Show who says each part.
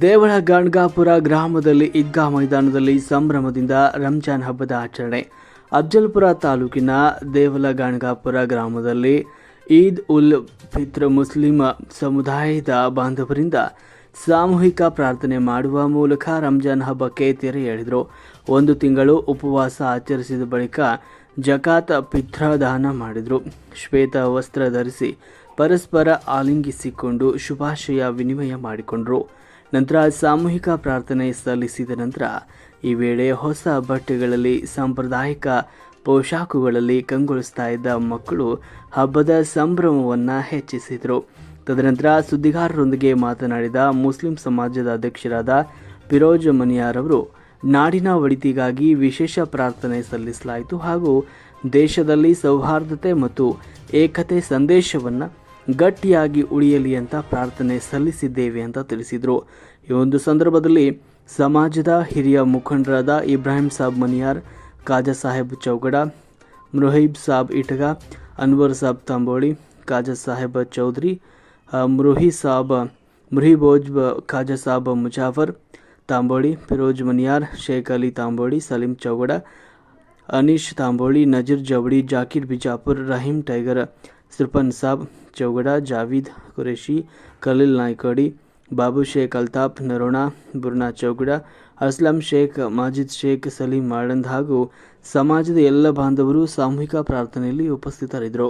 Speaker 1: ದೇವಳ ಗಣಗಾಪುರ ಗ್ರಾಮದಲ್ಲಿ ಈದ್ಗಾ ಮೈದಾನದಲ್ಲಿ ಸಂಭ್ರಮದಿಂದ ರಂಜಾನ್ ಹಬ್ಬದ ಆಚರಣೆ. ಅಫ್ಜಲ್ಪುರ ತಾಲೂಕಿನ ದೇವಲ ಗಣಗಾಪುರ ಗ್ರಾಮದಲ್ಲಿ ಈದ್ ಉಲ್ ಫಿತ್ರ್ ಮುಸ್ಲಿಂ ಸಮುದಾಯದ ಬಾಂಧವರಿಂದ ಸಾಮೂಹಿಕ ಪ್ರಾರ್ಥನೆ ಮಾಡುವ ಮೂಲಕ ರಂಜಾನ್ ಹಬ್ಬಕ್ಕೆ ತೆರೆ ಎಳೆದರು. 1 ತಿಂಗಳು ಉಪವಾಸ ಆಚರಿಸಿದ ಬಳಿಕ ಜಕಾತ್ ಫಿತ್ರ ದಾನ ಮಾಡಿದರು. ಶ್ವೇತ ವಸ್ತ್ರ ಧರಿಸಿ ಪರಸ್ಪರ ಆಲಿಂಗಿಸಿಕೊಂಡು ಶುಭಾಶಯ ವಿನಿಮಯ ಮಾಡಿಕೊಂಡರು. ನಂತರ ಸಾಮೂಹಿಕ ಪ್ರಾರ್ಥನೆ ಸಲ್ಲಿಸಿದ ನಂತರ ಈ ವೇಳೆ ಹೊಸ ಬಟ್ಟೆಗಳಲ್ಲಿ ಸಾಂಪ್ರದಾಯಿಕ ಪೋಷಾಕುಗಳಲ್ಲಿ ಕಂಗೊಳಿಸ್ತಾ ಇದ್ದ ಮಕ್ಕಳು ಹಬ್ಬದ ಸಂಭ್ರಮವನ್ನು ಹೆಚ್ಚಿಸಿದರು. ತದನಂತರ ಸುದ್ದಿಗಾರರೊಂದಿಗೆ ಮಾತನಾಡಿದ ಮುಸ್ಲಿಂ ಸಮಾಜದ ಅಧ್ಯಕ್ಷರಾದ ಫಿರೋಜ್ ಮನಿಯಾರ್ ಅವರು, ನಾಡಿನ ಒಳಿತಿಗಾಗಿ ವಿಶೇಷ ಪ್ರಾರ್ಥನೆ ಸಲ್ಲಿಸಲಾಯಿತು ಹಾಗೂ ದೇಶದಲ್ಲಿ ಸೌಹಾರ್ದತೆ ಮತ್ತು ಏಕತೆ ಸಂದೇಶವನ್ನು ಗಟ್ಟಿಯಾಗಿ ಉಳಿಯಲಿ ಅಂತ ಪ್ರಾರ್ಥನೆ ಸಲ್ಲಿಸಿದ್ದೇವೆ ಅಂತ ತಿಳಿಸಿದರು. ಈ ಒಂದು ಸಂದರ್ಭದಲ್ಲಿ ಸಮಾಜದ ಹಿರಿಯ ಮುಖಂಡರಾದ ಇಬ್ರಾಹಿಂ ಸಾಬ್ ಮನಿಯಾರ್, ಖಾಜಾ ಸಾಹೇಬ್ ಚೌಗಡ, ಮುರಹಿಬ್ ಸಾಬ್ ಇಟಗ, ಅನ್ವರ್ ಸಾಬ್ ತಾಂಬೋಳಿ, ಖಾಜಾ ಸಾಹೇಬ್ ಚೌಧರಿ, ಮುರಹಿಬೋಜ್, ಖಾಜಾ ಸಾಬ್ ಮುಜಾಫರ್ ತಾಂಬೋಳಿ, ಫಿರೋಜ್ ಮನಿಯಾರ್, ಶೇಖ್ ಅಲಿ ತಾಂಬೋಳಿ, ಸಲೀಂ ಚೌಗಡ, ಅನೀಶ್ ತಾಂಬೋಳಿ, ನಜೀರ್ ಜವಳಿ, ಜಾಕಿರ್ ಬಿಜಾಪುರ್, ರಹೀಂ ಟೈಗರ್, ಸಿರ್ಪನ್ ಸಾಬ್ ಚೌಗಡ, ಜಾವೀದ್ ಕುರೇಶಿ, ಖಲೀಲ್ ನಾಯ್ಕಡಿ, ಬಾಬು ಶೇಖ್ ಅಲ್ತಾಫ್ ನರೋಣ, ಬುರ್ನಾ ಚೌಗಡ, ಅಸ್ಲಂ ಶೇಖ್, ಮಾಜಿದ್ ಶೇಖ್, ಸಲೀಂ ಆಳಂದ್ ಹಾಗೂ ಸಮಾಜದ ಎಲ್ಲ ಬಾಂಧವರು ಸಾಮೂಹಿಕ ಪ್ರಾರ್ಥನೆಯಲ್ಲಿ ಉಪಸ್ಥಿತರಿದ್ದರು.